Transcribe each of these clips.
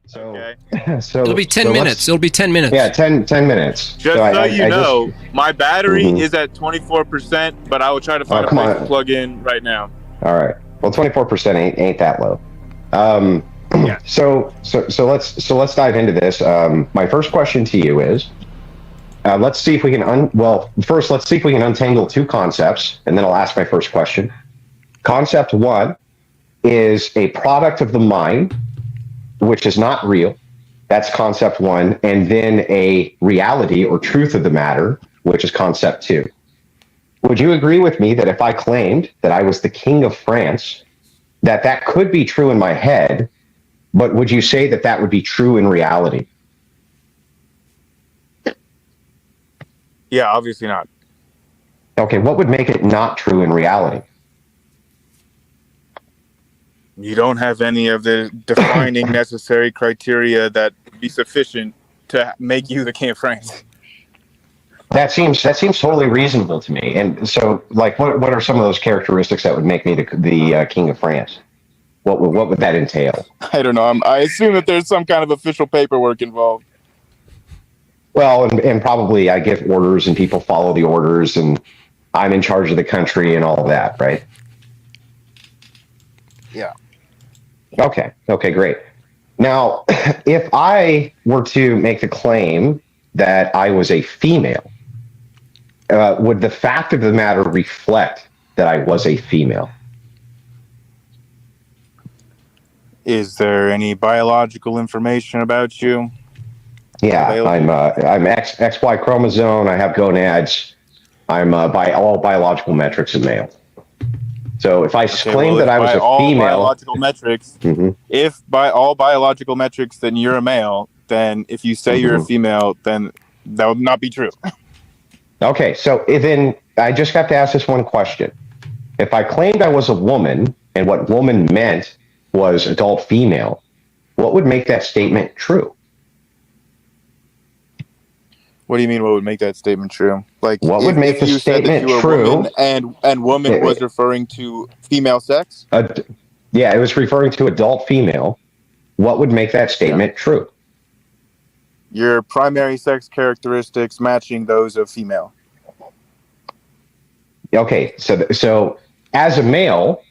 So, Okay. It'll be 10 minutes. It'll be 10 minutes. Yeah, 10 minutes. Just so you know, my battery is at 24%, but I will try to find a place to plug in right now. All right. Well, 24% ain't that low. Yeah. So let's dive into this. My first question to you is, let's see if we can first let's see if we can untangle two concepts, and then I'll ask my first question. Concept one is a product of the mind, which is not real. That's concept one. And then a reality or truth of the matter, which is concept two. Would you agree with me that if I claimed that I was the king of France, that could be true in my head, but would you say that would be true in reality? Yeah, obviously not. Okay, what would make it not true in reality? You don't have any of the defining necessary criteria that would be sufficient to make you the king of France. That seems totally reasonable to me. And so, like, what are some of those characteristics that would make me the king of France? What would that entail? I don't know. I assume that there's some kind of official paperwork involved. Well, and probably I give orders and people follow the orders, and I'm in charge of the country and all of that, right? Yeah. Okay, great. Now, if I were to make the claim that I was a female, would the fact of the matter reflect that I was a female? Is there any biological information about you? Yeah, I'm XY chromosome. I have gonads. I'm by all biological metrics a male. So if I claim that I was a female, biological metrics, if by all biological metrics, then you're a male. Then if you say you're a female, then that would not be true. Okay, so then I just have to ask this one question. If I claimed I was a woman and what woman meant was adult female, what would make that statement true? What do you mean? What would make that statement true? Like, what would make the statement true? And woman was referring to female sex. Yeah, it was referring to adult female. What would make that statement true? Your primary sex characteristics matching those of female. Okay, so as a male,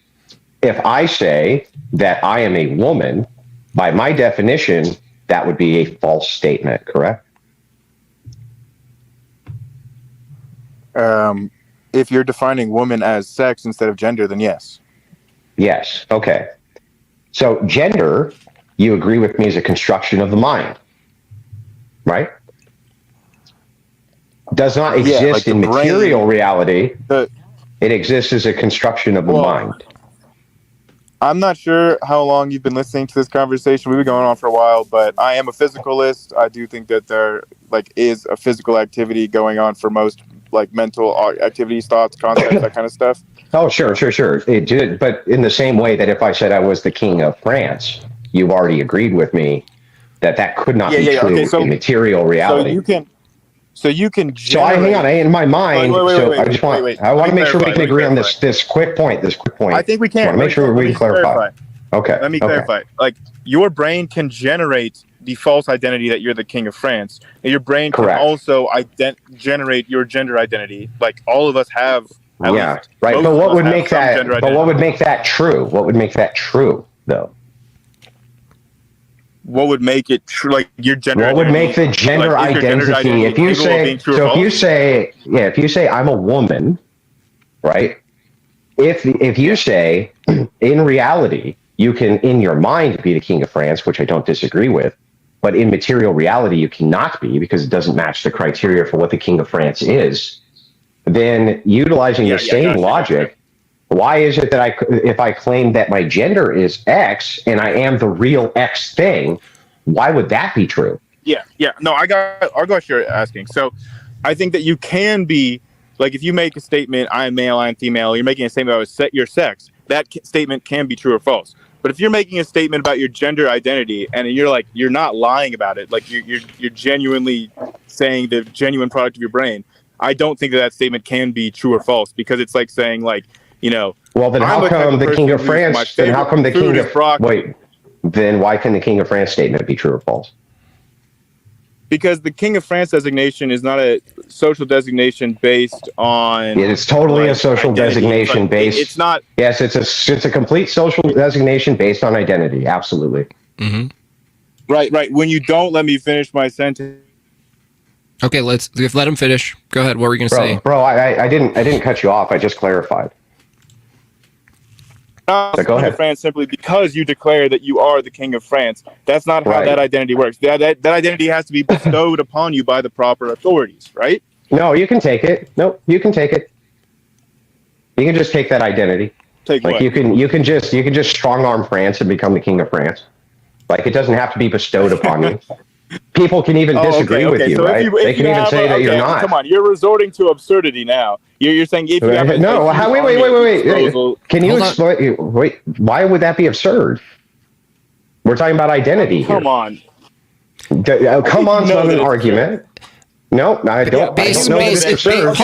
if I say that I am a woman, by my definition, that would be a false statement, correct? If you're defining woman as sex instead of gender, then yes. Yes. Okay. So gender, you agree with me, is a construction of the mind, right? Does not exist in material reality. It exists as a construction of the mind. I'm not sure how long you've been listening to this conversation. We've been going on for a while, but I am a physicalist. I do think that there is a physical activity going on for most mental activities, thoughts, concepts, that kind of stuff. Oh, sure. It did, but in the same way that if I said I was the king of France, you've already agreed with me that could not be true in material reality. So hang on, in my mind. I want to make sure we can agree on this quick point. I think we can. I want to make sure we can clarify. Okay. Let me clarify. Your brain can generate the false identity that you're the king of France, and your brain can also generate your gender identity. Like all of us have. Right. But what would make that? But what would make that true? What would make that true, though? What would make it true? Like your gender. What would make the gender identity? If you say I'm a woman, right? If you say in reality you can in your mind be the king of France, which I don't disagree with, but in material reality you cannot be because it doesn't match the criteria for what the king of France is, then utilizing the same logic, why is it that if I claim that my gender is X and I am the real X thing, why would that be true? Yeah. No, I got what you're asking. So I think that you can be, if you make a statement, I'm male, I'm female, you're making a statement about your sex, that statement can be true or false. But if you're making a statement about your gender identity and you're not lying about it, you're genuinely saying the genuine product of your brain, I don't think that statement can be true or false, because it's like saying well, then how come the king of France? Then how come the king of then why can the King of France statement be true or false? Because the King of France designation is not a social designation based on. It's totally a social identity. designation based. It's not. Yes, it's a complete social designation based on identity. Absolutely. Mm-hmm. Right. When you don't let me finish my sentence. Okay, let him finish. Go ahead. What were you going to say? Bro, I didn't cut you off. I just clarified. So go ahead. France simply because you declare that you are the King of France. That's not how that identity works. That identity has to be bestowed upon you by the proper authorities, right? No, you can take it. No, you can take it. You can just take that identity. Take like what? you can just strong arm France and become the King of France. Like it doesn't have to be bestowed upon you. People can even disagree with you, so right? They can even say that you're not. Come on, you're resorting to absurdity now. You're saying if you have a no, wait. Can you explain? Wait, why would that be absurd? We're talking about identity. Come on. Come on, not an argument. No, I don't. Hold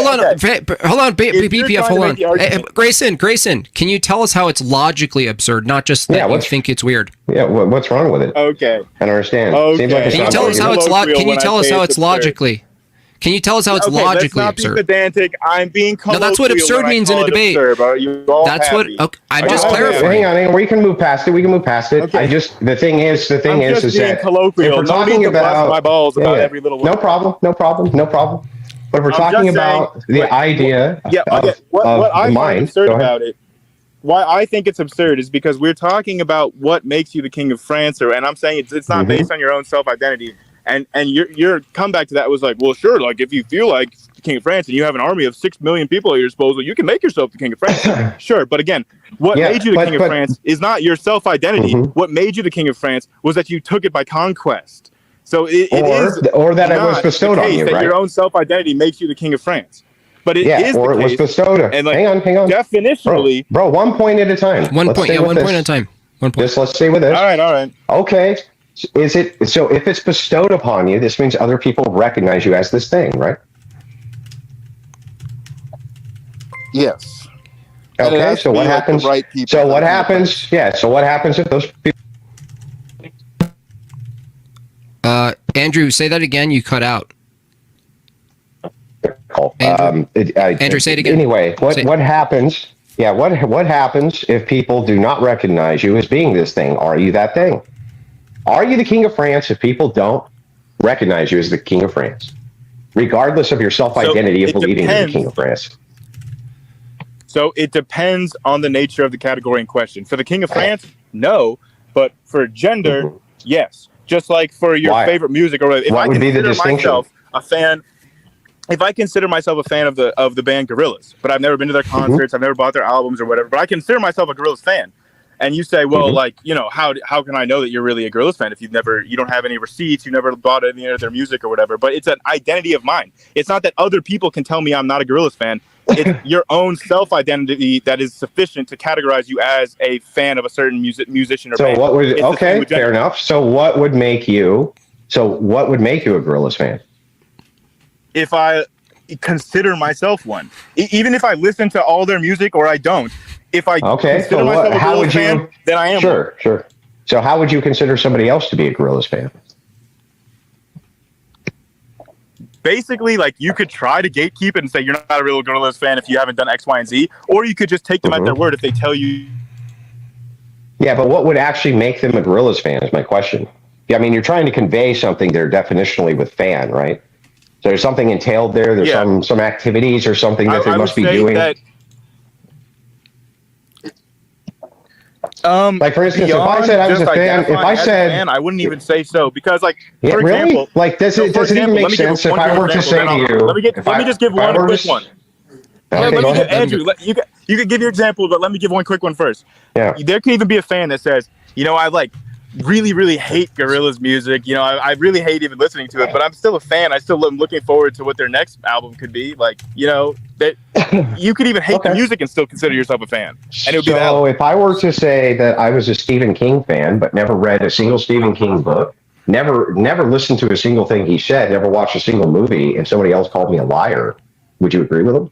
on, BPF, hold on. Grayson, can you tell us how it's logically absurd, not just that you think it's weird? Yeah, what's wrong with it? Okay. I don't understand. Okay. Seems like Can you tell us how it's Can you tell us how it's logically? Can you tell us how it's logically absurd? Let's not be pedantic. I'm being colloquial. No, that's what absurd means in a debate. That's what. Okay, I'm just clarifying. Hang on. We can move past it. Okay. The thing is that colloquial. if we're talking about my balls about every little word. No problem. But if we're talking about the idea what I mind, find absurd about it. Why I think it's absurd is because we're talking about what makes you the King of France, and I'm saying it's not based on your own self-identity. And your comeback to that was like, well, sure, like if you feel like the King of France and you have an army of 6 million people at your disposal, you can make yourself the King of France. Sure, but again, what made you the King of France is not your self-identity. What made you the King of France was that you took it by conquest. So it was bestowed on you, right? Your own self-identity makes you the King of France. But it is or the it was case, bestowed on. and like, hang on. Definitionally, bro, 1 point at a time. One point at a time. 1 point. Let's stay with this. All right. Okay. Is it so? If it's bestowed upon you, this means other people recognize you as this thing, right? Yes. Okay. So what happens? Right people. So what happens? Yeah. So what happens if those people? Andrew, say that again. You cut out. Andrew, say it again. Anyway, what happens? Yeah. What happens if people do not recognize you as being this thing? Are you that thing? Are you the King of France if people don't recognize you as the King of France, regardless of your self-identity of believing you're the King of France? So it depends on the nature of the category in question. For the King of France, no, but for gender, yes. Just like for your favorite music or whatever. What would be the distinction? If I consider myself a fan of the band Gorillaz, but I've never been to their concerts, I've never bought their albums or whatever, but I consider myself a Gorillaz fan. And you say, well, like, you know, how can I know that you're really a Gorillaz fan if you don't have any receipts, you never bought any of their music or whatever? But it's an identity of mine. It's not that other people can tell me I'm not a Gorillaz fan. It's your own self-identity that is sufficient to categorize you as a fan of a certain musician or band. Okay, fair enough. So what would make you a Gorillaz fan? If I consider myself one, even if I listen to all their music or I don't. If I consider myself a Gorillaz fan, then I am. Sure. So how would you consider somebody else to be a Gorillaz fan? Basically, like, you could try to gatekeep it and say you're not a real Gorillaz fan if you haven't done X, Y, and Z, or you could just take them at their word if they tell you. Yeah, but what would actually make them a Gorillaz fan is my question. Yeah, I mean, you're trying to convey something there definitionally with fan, right? So there's something entailed there. There's some activities or something that they must be doing. Like, for instance, if I said I was a fan, I wouldn't even say so, because, like, for example, like, does it even make sense if I were to say to you? Let me just give one quick one. Andrew, you could give your example, but let me give one quick one first. Yeah. There can even be a fan that says, you know, I really hate Gorillaz music. You know, I really hate even listening to it, but I'm still a fan. I still am looking forward to what their next album could be. Like, you know, that you could even hate the music and still consider yourself a fan. And it would be so if I were to say that I was a Stephen King fan, but never read a single Stephen King book, never listened to a single thing he said, never watched a single movie, and somebody else called me a liar, would you agree with him?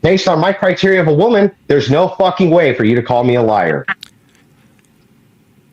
based on my criteria of a woman, there's no fucking way for you to call me a liar.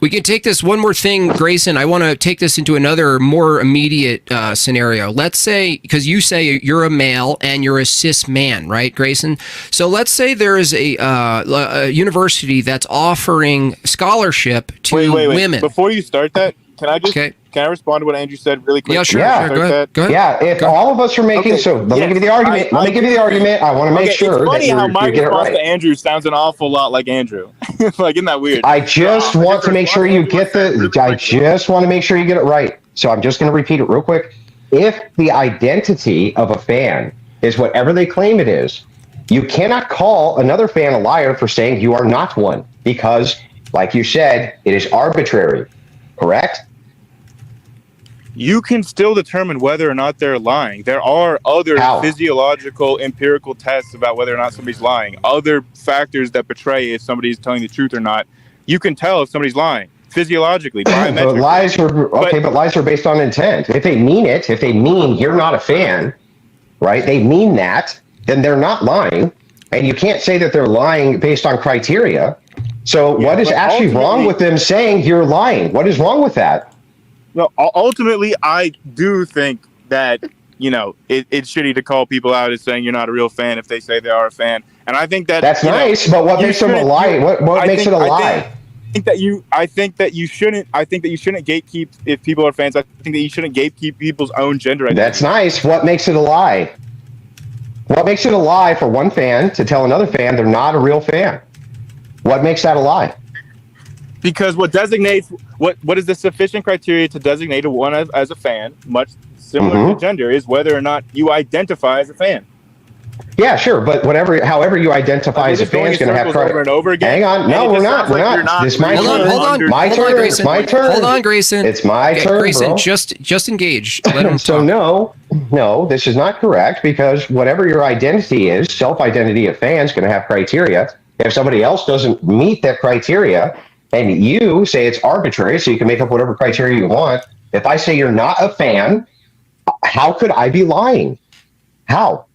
We can take this one more thing, Grayson. I want to take this into another more immediate scenario. Let's say, because you say you're a male and you're a cis man, right, Grayson? So let's say there is a university that's offering scholarship to women. Before you start that, can I respond to what Andrew said really quick? Yeah, sure. Yeah. Go ahead. Yeah, if all of us are making let me give you the argument. Let me give you the argument. I want to make sure it's funny that how my you get it response right. to Andrew sounds an awful lot like Andrew. Like, isn't that weird? I just want to make sure you get I just want to make sure you get it right. So I'm just going to repeat it real quick. If the identity of a fan is whatever they claim it is, you cannot call another fan a liar for saying you are not one, because, like you said, it is arbitrary. Correct? You can still determine whether or not they're lying. There are other physiological, empirical tests about whether or not somebody's lying. Other factors that betray if somebody's telling the truth or not. You can tell if somebody's lying physiologically, biometrically. But lies are based on intent. If they mean it, if they mean you're not a fan, right? They mean that, then they're not lying. And you can't say that they're lying based on criteria. So what is actually wrong with them saying you're lying? What is wrong with that? No, ultimately, I do think that, it's shitty to call people out as saying you're not a real fan if they say they are a fan. And I think that's nice, but what makes them a lie? What makes it a lie? I think that you shouldn't gatekeep if people are fans. I think that you shouldn't gatekeep people's own gender identity. That's nice. What makes it a lie? What makes it a lie for one fan to tell another fan they're not a real fan? What makes that a lie? Because what is the sufficient criteria to designate one as a fan, much similar to gender, is whether or not you identify as a fan. Yeah, sure, but however you identify as a fan is going to have over and over again. Hang on, no, we're not. This is my turn. Hold on, my turn. It's my turn. Hold on, Grayson. It's my turn, Grayson, bro. just engage. Let him So talk. no, this is not correct, because whatever your identity is, self-identity of fans, going to have criteria. If somebody else doesn't meet that criteria, and you say it's arbitrary, so you can make up whatever criteria you want. If I say you're not a fan, how could I be lying? How?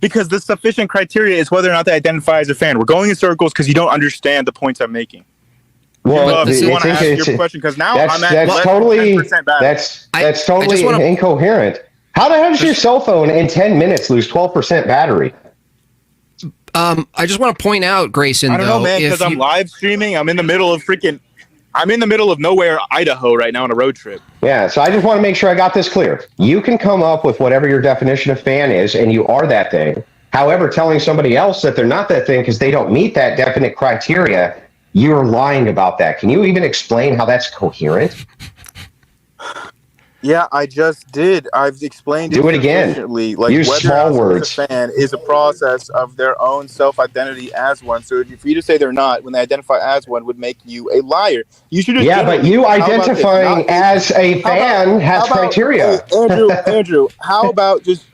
Because the sufficient criteria is whether or not they identify as a fan. We're going in circles because you don't understand the points I'm making. Well, I want to ask your question, because now I'm at that's less totally than 10% battery. That's totally incoherent. How does your cell phone in 10 minutes lose 12% battery? I just want to point out, Grayson. I don't know, man, because I'm live streaming. I'm in the middle of nowhere, Idaho right now on a road trip. Yeah, so I just want to make sure I got this clear. You can come up with whatever your definition of fan is, and you are that thing. However, telling somebody else that they're not that thing because they don't meet that definite criteria, you're lying about that. Can you even explain how that's coherent? Yeah, I just did. I've explained Do it again. Like, use whether small words. A fan is a process of their own self-identity as one. So for you to say they're not when they identify as one would make you a liar. You should. But you identifying as a fan has criteria. Andrew, how about just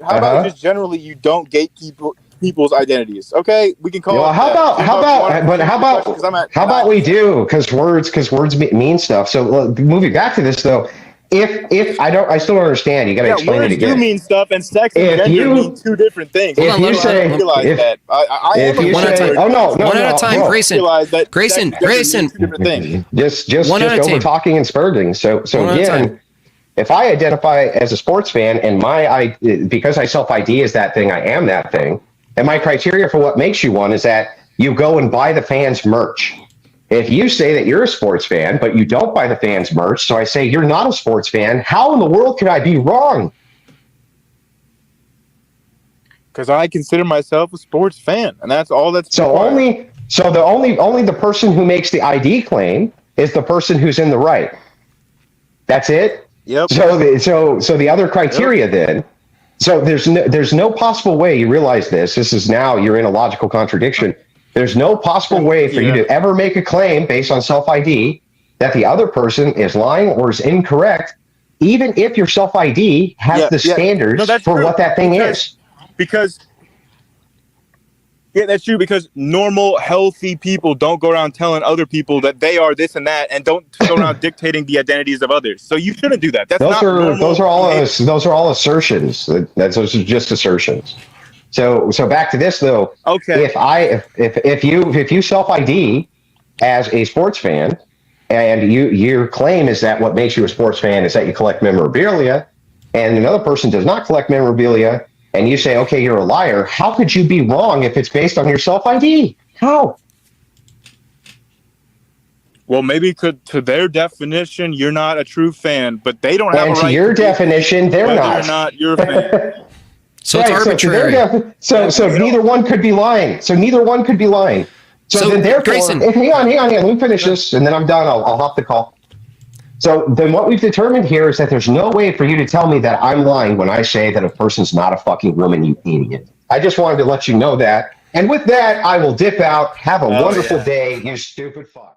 generally you don't gatekeep people's identities? Okay, we can call. Well, how about we do, because words mean stuff. So moving back to this though. If I still don't understand. You got to explain it again. You mean stuff, and sex and gender mean two different things. If you say, realize that. One at a time, bro. Grayson. Just over talking and spurting. So again, if I identify as a sports fan and because I self-ID as that thing, I am that thing, and my criteria for what makes you one is that you go and buy the fans' merch. If you say that you're a sports fan, but you don't buy the fans' merch, so I say you're not a sports fan, how in the world could I be wrong? Because I consider myself a sports fan, and that's all that's only the person who makes the ID claim is the person who's in the right. That's it? Yep. So the other criteria then. So there's no possible way, you realize this is now you're in a logical contradiction. There's no possible way for you to ever make a claim based on self-ID that the other person is lying or is incorrect, even if your self-ID has the standards for what that thing is. Because that's true, because normal, healthy people don't go around telling other people that they are this and that, and don't go around dictating the identities of others. So you shouldn't do that. Those are all assertions. Those are just assertions. So back to this though. Okay. If you self ID as a sports fan, and your claim is that what makes you a sports fan is that you collect memorabilia, and another person does not collect memorabilia, and you say, okay, you're a liar. How could you be wrong if it's based on your self ID? How? Well, maybe to their definition, you're not a true fan, but they don't have And a to right your to definition, they're whether not. or not you're a fan. So it's arbitrary. So neither one could be lying. So then therefore, Grayson, hang on. Let me finish this, and then I'm done. I'll hop the call. So then what we've determined here is that there's no way for you to tell me that I'm lying when I say that a person's not a fucking woman, you idiot. I just wanted to let you know that. And with that, I will dip out. Have a wonderful day, you stupid fuck.